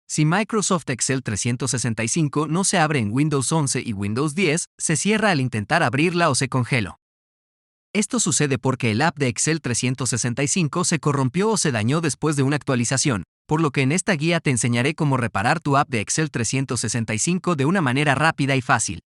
Si Microsoft Excel 365 no se abre en Windows 11 y Windows 10, se cierra al intentar abrirla o se congeló. Esto sucede porque el app de Excel 365 se corrompió o se dañó después de una actualización, por lo que en esta guía te enseñaré cómo reparar tu app de Excel 365 de una manera rápida y fácil.